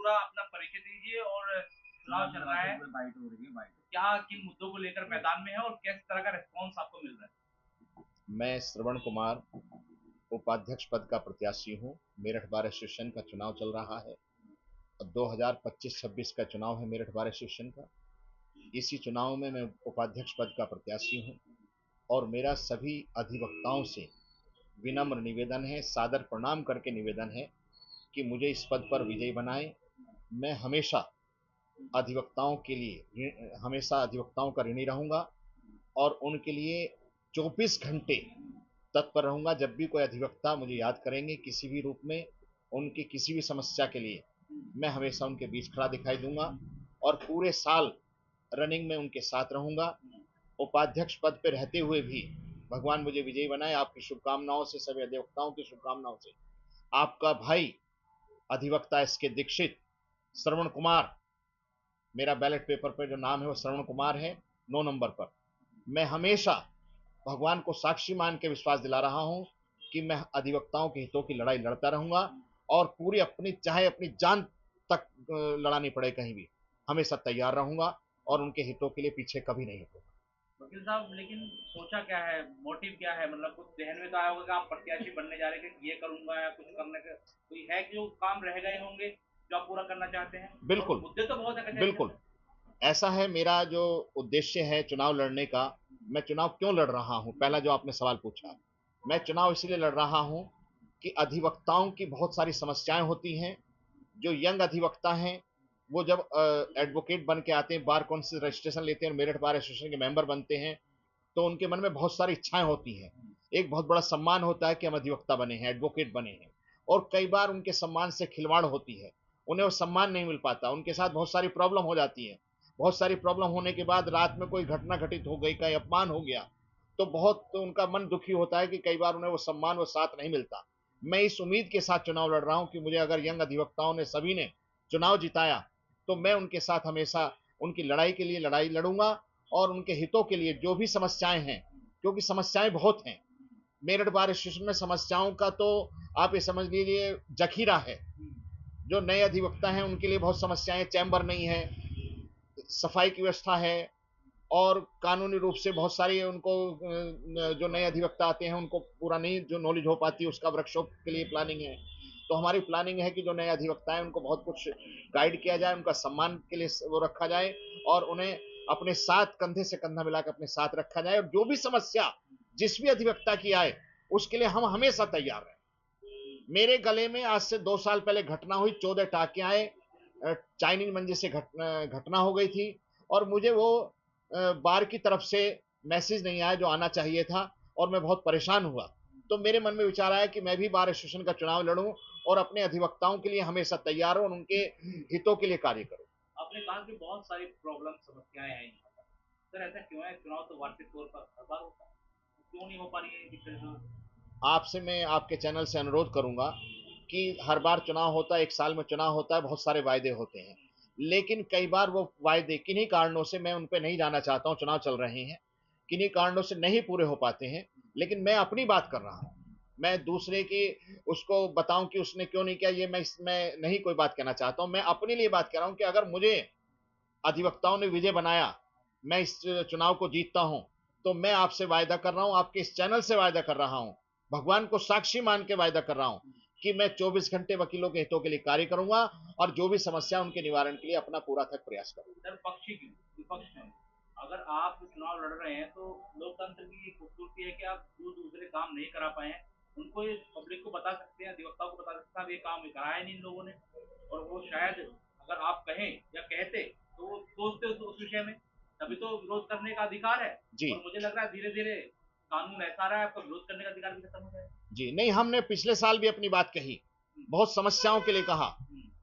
पूरा अपना परिचय दीजिए और चुनाव चल रहा है, बाइट हो रही है, बाइट क्या किन मुद्दों को लेकर मैदान में है और किस तरह का रिस्पॉन्स आपको मिल रहा है? मैं श्रवण कुमार उपाध्यक्ष पद का प्रत्याशी हूँ। मेरठ बार एसोसिएशन का चुनाव चल रहा है। 2025-26 का चुनाव है मेरठ बार एसोसिएशन का। इसी चुनाव में मैं उपाध्यक्ष पद का प्रत्याशी हूँ और मेरा सभी अधिवक्ताओं से विनम्र निवेदन है, सादर प्रणाम करके निवेदन है कि मुझे इस पद पर विजयी बनाएं। मैं हमेशा अधिवक्ताओं का ऋणी रहूंगा और उनके लिए 24 घंटे तत्पर रहूंगा। जब भी कोई अधिवक्ता मुझे याद करेंगे किसी भी रूप में, उनकी किसी भी समस्या के लिए, मैं हमेशा उनके बीच खड़ा दिखाई दूंगा और पूरे साल रनिंग में उनके साथ रहूंगा। उपाध्यक्ष पद पर रहते हुए भी भगवान मुझे विजयी बनाए। आपकी शुभकामनाओं से, सभी अधिवक्ताओं की शुभकामनाओं से, आपका भाई अधिवक्ता एसके दीक्षित, श्रवण कुमार, मेरा बैलेट पेपर पर जो नाम है वो श्रवण कुमार है, 9 नंबर पर। मैं हमेशा भगवान को साक्षी मान के विश्वास दिला रहा हूं कि मैं अधिवक्ताओं के हितों की लड़ाई लड़ता रहूंगा और पूरी अपनी, चाहे अपनी जान तक लड़ानी पड़े कहीं भी, हमेशा तैयार रहूंगा और उनके हितों के लिए पीछे कभी नहीं हटूंगा। वकील साहब, लेकिन सोचा क्या है, मोटिव क्या है? मतलब कुछ जहन में तो आया होगा कि आप प्रत्याशी बनने जा रहे हैं कि ये करूंगा या कुछ करने का कोई है कि जो काम रह गए होंगे जो आप पूरा करना चाहते हैं? और बिल्कुल, मुद्दे तो बहुत है कचहरी बिल्कुल। में। ऐसा है, मेरा जो उद्देश्य है चुनाव लड़ने का, मैं चुनाव क्यों लड़ रहा हूं, पहला जो आपने सवाल पूछा, मैं चुनाव इसलिए लड़ रहा हूं कि अधिवक्ताओं की बहुत सारी समस्याएं होती हैं। जो यंग अधिवक्ता हैं वो जब एडवोकेट बन के आते हैं, बार काउंसिल रजिस्ट्रेशन लेते हैं और मेरठ बार एसोसिएशन के मेंबर बनते हैं, तो उनके मन में बहुत सारी इच्छाएं होती हैं। एक बहुत बड़ा सम्मान होता है कि हम अधिवक्ता बने हैं, एडवोकेट बने हैं, और कई बार उनके सम्मान से खिलवाड़ होती है, उन्हें वो सम्मान नहीं मिल पाता, उनके साथ बहुत सारी प्रॉब्लम हो जाती है। बहुत सारी प्रॉब्लम होने के बाद रात में कोई घटना घटित हो गई, कहीं अपमान हो गया, तो उनका मन दुखी होता है कि कई बार उन्हें वो सम्मान, वो साथ नहीं मिलता। मैं इस उम्मीद के साथ चुनाव लड़ रहा हूं कि मुझे अगर यंग अधिवक्ताओं ने सभी ने चुनाव जिताया तो मैं उनके साथ हमेशा उनकी लड़ाई के लिए लड़ाई लड़ूंगा और उनके हितों के लिए जो भी समस्याएं हैं, क्योंकि समस्याएं बहुत हैं मेरठ बार एसोसिएशन में, समस्याओं का तो आप ये समझ लीजिए जखीरा है। जो नए अधिवक्ता हैं उनके लिए बहुत समस्याएं, चैम्बर नहीं है, सफाई की व्यवस्था है, और कानूनी रूप से बहुत सारी उनको, जो नए अधिवक्ता आते हैं उनको पूरा नहीं जो नॉलेज हो पाती, उसका वर्कशॉप के लिए प्लानिंग है। तो हमारी प्लानिंग है कि जो नए अधिवक्ता है उनको बहुत कुछ गाइड किया जाए, उनका सम्मान के लिए वो रखा जाए और उन्हें अपने साथ कंधे से कंधा मिलाकर अपने साथ रखा जाए, और जो भी समस्या जिस भी अधिवक्ता की आए उसके लिए हम हमेशा तैयार हैं। मेरे गले में आज से 2 साल पहले घटना हुई, 14 टाके आए, चाइनीज मंजिल से घटना हो गई थी, और मुझे वो बार की तरफ से मैसेज नहीं आया जो आना चाहिए था, और मैं बहुत परेशान हुआ। तो मेरे मन में विचार आया कि मैं भी बार एसोसिएशन का चुनाव लड़ूं और अपने अधिवक्ताओं के लिए हमेशा तैयार हूं और उनके हितों के लिए कार्य करूं। आपने कहा कि बहुत सारी प्रॉब्लम समस्याएं हैं यहाँ पर, सर ऐसा क्यों है? चुनाव तो वार्षिक तौर पर हर बार होता है, क्यों नहीं हो पा रही है दिक्कत? आपसे, मैं आपके चैनल से अनुरोध करूंगा कि हर बार चुनाव होता है, एक साल में चुनाव होता है, बहुत सारे वायदे होते हैं, लेकिन कई बार वो वायदे किन्हीं कारणों से, मैं उन पर नहीं जाना चाहता हूं, चुनाव चल रहे हैं, किन्हीं कारणों से नहीं पूरे हो पाते हैं। लेकिन मैं अपनी बात कर रहा हूं, मैं दूसरे की उसको बताऊं कि उसने क्यों नहीं किया, ये मैं इसमें नहीं कोई बात कहना चाहता हूं। मैं अपने लिए बात कर रहा हूं कि अगर मुझे अधिवक्ताओं ने विजय बनाया, मैं इस चुनाव को जीतता हूं, तो मैं आपसे वायदा कर रहा हूं, आपके इस चैनल से वायदा कर रहा हूं, भगवान को साक्षी मान के वायदा कर रहा हूं कि मैं 24 घंटे वकीलों के हितों के लिए कार्य करूंगा और जो भी समस्या उनके निवारण के लिए अपना पूरा तक प्रयास करूंगा। सर पक्षी क्यों, विपक्ष में अगर आप चुनाव लड़ रहे हैं तो लोकतंत्र की खूबसूरती है कि आप जो दूसरे काम नहीं करा पाए हैं उनको ये पब्लिक को बता सकते हैं, अधिवक्ताओं को बता सकते हैं ये काम कराया नहीं इन लोगों ने, और वो शायद अगर आप कहें या कहते तो वो सोचते उस विषय में, तभी तो विरोध करने का अधिकार है। जी। और मुझे लग रहा है धीरे धीरे कानून ऐसा आ रहा है आपका विरोध करने का अधिकार भी खत्म हो जाएगा। जी नहीं, हमने पिछले साल भी अपनी बात कही, बहुत समस्याओं के लिए कहा,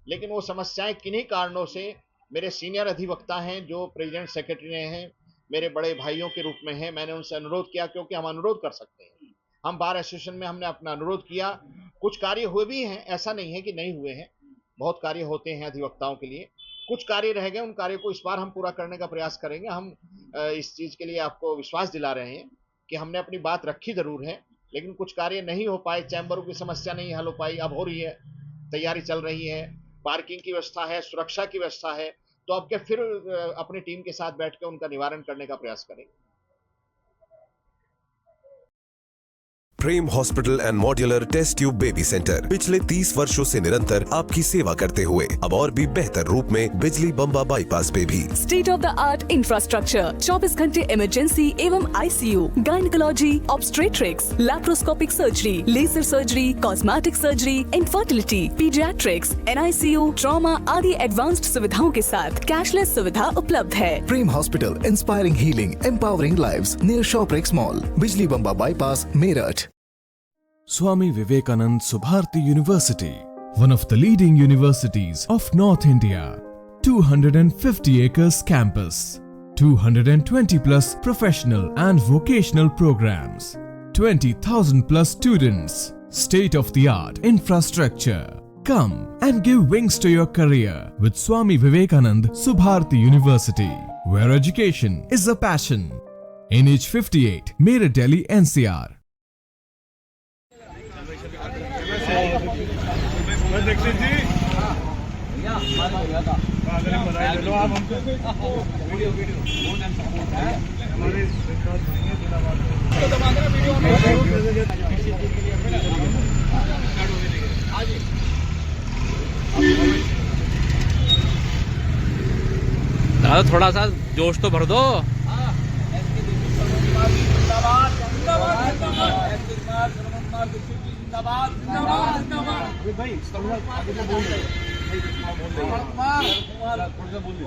लेकिन वो समस्याएं किन्हीं कारणों से, मेरे सीनियर अधिवक्ता हैं जो प्रेसिडेंट सेक्रेटरी हैं, मेरे बड़े भाइयों के रूप में हैं, मैंने उनसे अनुरोध किया, क्योंकि हम अनुरोध कर सकते हैं, हम बार एसोसिएशन में हमने अपना अनुरोध किया, कुछ कार्य हुए भी हैं, ऐसा नहीं है कि नहीं हुए हैं, बहुत कार्य होते हैं अधिवक्ताओं के लिए, कुछ कार्य रह गए, उन कार्यों को इस बार हम पूरा करने का प्रयास करेंगे। हम इस चीज के लिए आपको विश्वास दिला रहे हैं कि हमने अपनी बात रखी जरूर है, लेकिन कुछ कार्य नहीं हो पाए, चैम्बरों की समस्या नहीं हल हो पाई, अब हो रही है, तैयारी चल रही है, पार्किंग की व्यवस्था है, सुरक्षा की व्यवस्था है, तो अब क्या फिर अपनी टीम के साथ बैठ के उनका निवारण करने का प्रयास करेंगे। Prem hospital and modular test tube baby centre पिछले 30 वर्षों से निरंतर आपकी सेवा करते हुए अब और भी बेहतर रूप में बिजली बम्बा बाईपास पे भी state of the art infrastructure, 24 घंटे इमरजेंसी एवं ICU, gynaecology, obstetrics, laparoscopic surgery, laser surgery, cosmetic surgery, infertility, paediatrics, NICU, trauma आदि एडवांस्ड सुविधाओं के साथ कैशलेस सुविधा उपलब्ध है। Prem hospital, inspiring healing, empowering lives, near Shoprix mall, Bijli Bamba bypass, Meerut. Swami Vivekanand Subharti University, one of the leading universities of North India. 250 acres campus, 220 plus professional and vocational programs, 20,000 plus students, state of the art infrastructure. Come and give wings to your career with Swami Vivekanand Subharti University, where education is a passion. NH58, Meerut, Delhi, NCR. Dikshit ji बधाई लो आप हमको दादा थोड़ा सा जोश तो भर दो।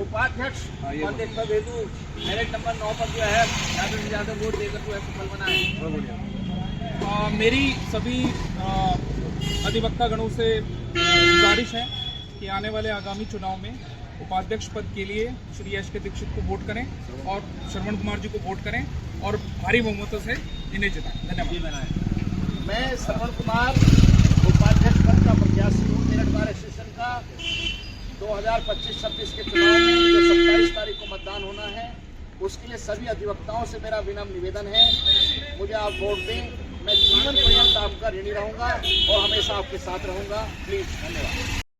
उपाध्यक्ष मेरिट नंबर 9 पर जो है ज्यादा से ज्यादा वोट देकर जो है सफल बना है। मेरी सभी अधिवक्ता गणों से गुजारिश है कि आने वाले आगामी चुनाव में उपाध्यक्ष पद के लिए श्री एस के दीक्षित को वोट करें और श्रवण कुमार जी को वोट करें और भारी बहुमतों से इन्हें जिताएं। धन्यवाद। मैं श्रवण कुमार उपाध्यक्ष पद का प्रत्याशी हूँ मेरठ बार एसोसिएशन का। 2025-26 के चुनाव में जो 27 तारीख को मतदान होना है, उसके लिए सभी अधिवक्ताओं से मेरा विनम्र निवेदन है, मुझे आप वोट दें। मैं जीवन पर्यंत आपका ऋणी रहूंगा और हमेशा आपके साथ रहूंगा। प्लीज, धन्यवाद।